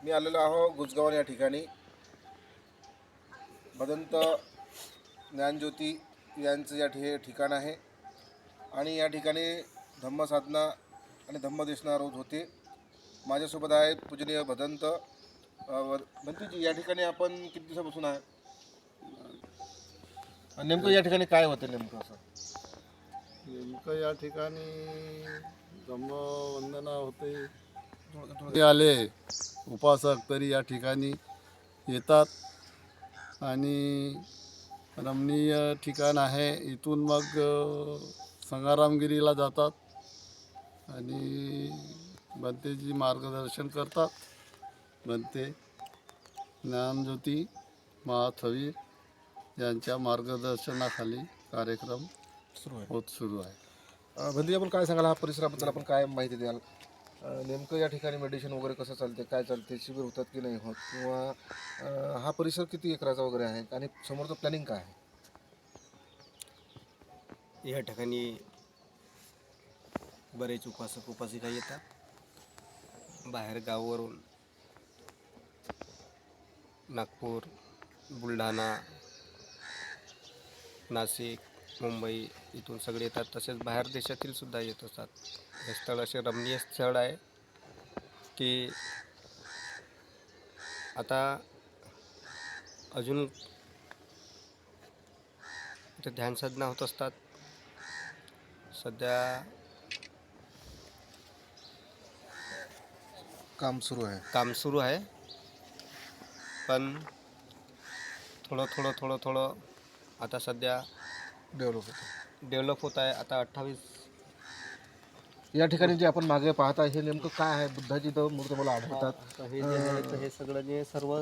मी आलेलो आहो गुजगावन या ठिकाणी भदंत ज्ञानज्योती यांचं या ठिकाण आहे आणि या ठिकाणी धम्मसाधना आणि धम्मदेशना रोज होते। माझ्यासोबत आहेत पूजनीय भदंत भंतीजी। या ठिकाणी आपण किती दिवसापासून आहे? नेमकं या ठिकाणी काय होतं नेमकं असं? नेमकं या ठिकाणी धम्मवंदना होते आले उपासक तरी या ठिकाणी येतात आणि रमणीय ठिकाण आहे। इथून मग संगारामगिरीला जातात आणि भंतेजी मार्गदर्शन करतात। भंते ज्ञानज्योती महाथवीर यांच्या मार्गदर्शनाखाली कार्यक्रम सुरू आहे। भंतीजी, आपण काय सांगाल? हा परिसराबद्दल आपण काय माहिती द्याल? नेमकं या ठिकाणी मेडिटेशन वगैरे कसं चालते, काय चालते, शिबिर होतात की नाही होत, किंवा हा परिसर किती एकराचा वगैरे आहे आणि समोरचं प्लॅनिंग काय आहे? या ठिकाणी बरेच उपासक उपासिका येतात बाहेर गावावरून, नागपूर, बुलढाणा, नाशिक, मुंबई इथून सगळे येतात। तसेच बाहेर देशातील सुद्धा येत असतात। हे स्थळ असे रमणीय स्थळ आहे की आता अजून इथे ध्यानसाधना होत असतात। सध्या काम सुरू आहे, पण थोडं आता सध्या डेव्हलप होत आहे। आता 28 या ठिकाणी जे आपण मागे पाहता हे नेमकं काय आहे? बुद्धाची तर मूर्ती मला आढळतात। आता हे जे आहे तर हे सगळं जे सर्व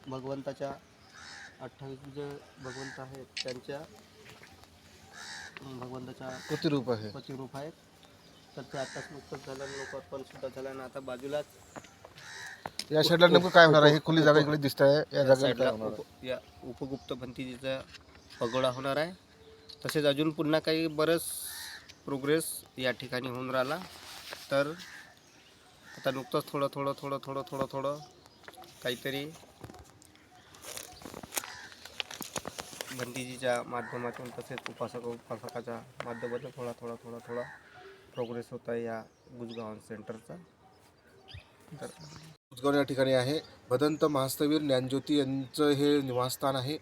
भगवंताच्या 28 जे भगवंत आहेत त्यांच्या भगवंताच्या प्रतिरूप आहे। प्रतिरूप आहेत। तर ते आत्ताच नुकतंच झालं, लोकार्पण सुद्धा झालं आणि आता बाजूलाच या साईडला नेमकं काय होणार आहे? ही खुली जागा इकडे दिसत आहे, या जागेला काय साईडला होणार आहे? या उपगुप्त भंतीजीचा पगोडा होणार आहे। तसेच अजून पुन्हा काही बरंच प्रोग्रेस या ठिकाणी होऊन राहिला। तर आता नुकतंच थोडं काहीतरी भंतीजीच्या माध्यमातून तसेच उपासकाच्या माध्यमातून थोडा प्रोग्रेस होत आहे या गुजगावन सेंटरचा। तर गुजगाव या ठिकाणी आहे भदंत महास्थवीर ज्ञानज्योती यांचं हे निवासस्थान आहे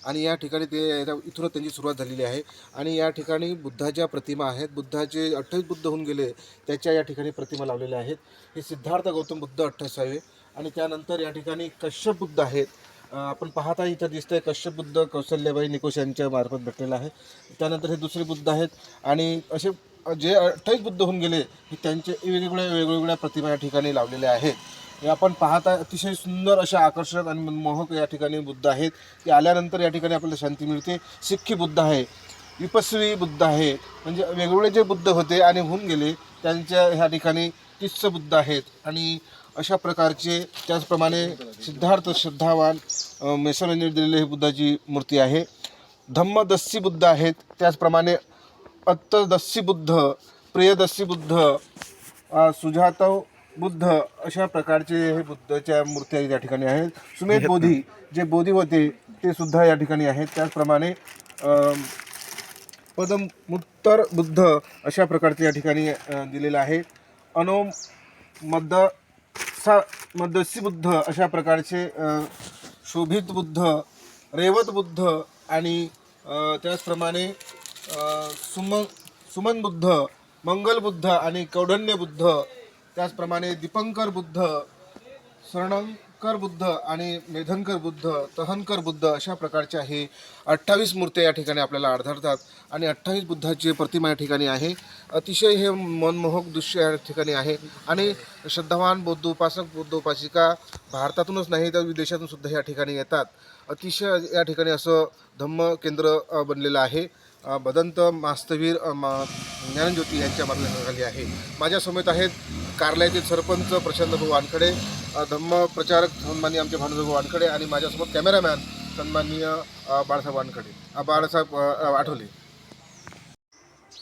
आणि या ठिकाणी इथूनच त्यांची सुरुवात झालेली आहे। आणि या ठिकाणी बुद्धाच्या प्रतिमा आहेत। बुद्धाचे 28 बुद्ध होऊन गेले त्याच्या या ठिकाणी प्रतिमा लावलेल्या आहेत। हे सिद्धार्थ गौतम बुद्ध 28वे आणि त्यानंतर या ठिकाणी कश्यप बुद्ध आहेत। आपण पाहता इथं दिसतंय कश्यप बुद्ध कौशल्यबाई निकोश यांच्या मार्फत भेटलेला आहे। त्यानंतर हे दुसरे बुद्ध आहेत आणि असे जे 28 बुद्ध होऊन गेले हे त्यांचे वेगवेगळ्या प्रतिमा या ठिकाणी लावलेल्या आहेत। हे आपण पाहता अतिशय सुंदर अशा आकर्षक आणि मनमोहक या ठिकाणी बुद्ध आहेत की आल्यानंतर या ठिकाणी आपल्याला शांती मिळते। सिक्खी बुद्ध आहे, विपस्वी बुद्ध आहे, म्हणजे वेगवेगळे जे बुद्ध होते आणि होऊन गेले त्यांच्या ह्या ठिकाणी 30 बुद्ध आहेत आणि अशा प्रकारचे। त्याचप्रमाणे सिद्धार्थ श्रद्धावान मेसोने दिलेली ही बुद्धाची मूर्ती आहे। धम्मदस्सी बुद्ध आहेत, त्याचप्रमाणे अत्तदस्सी बुद्ध, प्रियदस्सी बुद्ध, सुजातव बुद्ध अशा प्रकारचे हे बुद्धाच्या मूर्त्या या ठिकाणी आहेत। सुमेध बोधी जे बोधी होते ते सुद्धा या ठिकाणी आहेत। त्याचप्रमाणे पदमुत्तर बुद्ध अशा प्रकारचे या ठिकाणी दिलेलं आहे। मदस्सी बुद्ध अशा प्रकारचे शोभित बुद्ध, रेवत बुद्ध आणि त्याचप्रमाणे सुमन बुद्ध, मंगल बुद्ध आणि कौंडण्य बुद्ध, त्याचप्रमाणे दीपंकर बुद्ध, स्वर्णंकर बुद्ध आणि मेधनकर बुद्ध, तहनकर बुद्ध अशा प्रकारचे आहे 28 मूर्त्या या ठिकाणी आपल्याला आढळतात आणि 28 बुद्धाची प्रतिमा या ठिकाणी आहे। अतिशय हे मनमोहक दृश्य या ठिकाणी आहे आणि श्रद्धावान बौद्ध उपासक बौद्ध उपासिका भारतातूनच नाही तर विदेशातून सुद्धा या ठिकाणी येतात। अतिशय या ठिकाणी असं धम्म केंद्र बनलेलं आहे। भदंत महास्थवीर ज्ञानज्योती यांच्या मार्गदर्शनाखाली आहे। माझ्यासमोर आहेत कार्यालयातील सरपंच प्रशांत भाऊ वानखडे, धम्म प्रचारक सन्माननीय आमचे भानुभाऊ वानखडे आणि माझ्यासमोर कॅमेरामॅन सन्माननीय बाळासाहेब आठवले।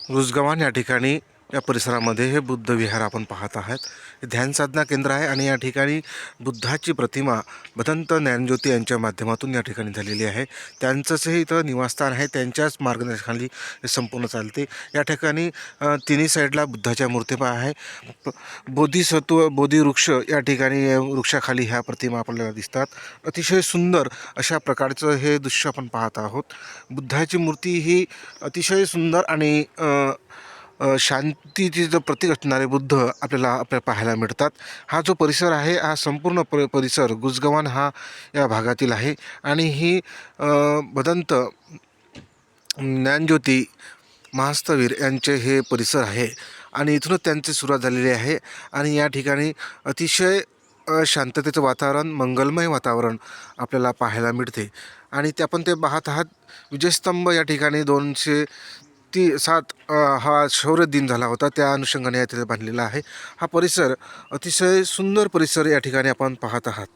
गुजगावन या ठिकाणी या परिसरामध्ये हे बुद्ध विहार आपण पाहत आहात. हे ध्यान साधना केंद्र आहे आणि या ठिकाणी बुद्धाची प्रतिमा भदंत ज्ञानज्योती यांच्या माध्यमातून या ठिकाणी झालेली आहे. त्यांचंच हे इथं निवासस्थान आहे. त्यांच्याच मार्गदर्शनाखाली हे संपूर्ण चालते. या ठिकाणी तिन्ही साईडला बुद्धाच्या मूर्त्या आहे. बोधिसत्व बोधिवृक्ष या ठिकाणी वृक्षाखाली ह्या प्रतिमा आपल्याला दिसतात. अतिशय सुंदर अशा प्रकारचं हे दृश्य आपण पाहत आहोत. बुद्धाची मूर्ती ही अतिशय सुंदर आणि शांतीची जो प्रतीक असणारे बुद्ध आपल्याला पाहायला मिळतात. हा जो परिसर आहे हा संपूर्ण परिसर गुजगव्हाण हा या भागातील आहे आणि ही भदंत ज्ञानज्योती महास्तवीर यांचे हे परिसर आहे आणि इथूनच त्यांची सुरुवात झालेली आहे. आणि या ठिकाणी अतिशय शांततेचं वातावरण, मंगलमय वातावरण आपल्याला पाहायला मिळते. आणि ते आपण ते पाहत आहात. विजयस्तंभ या ठिकाणी 207 हा शौर्य दिन झाला होता, त्या अनुषंगाने तिथे बांधलेला आहे. हा परिसर अतिशय सुंदर परिसर या ठिकाणी आपण पाहत आहात.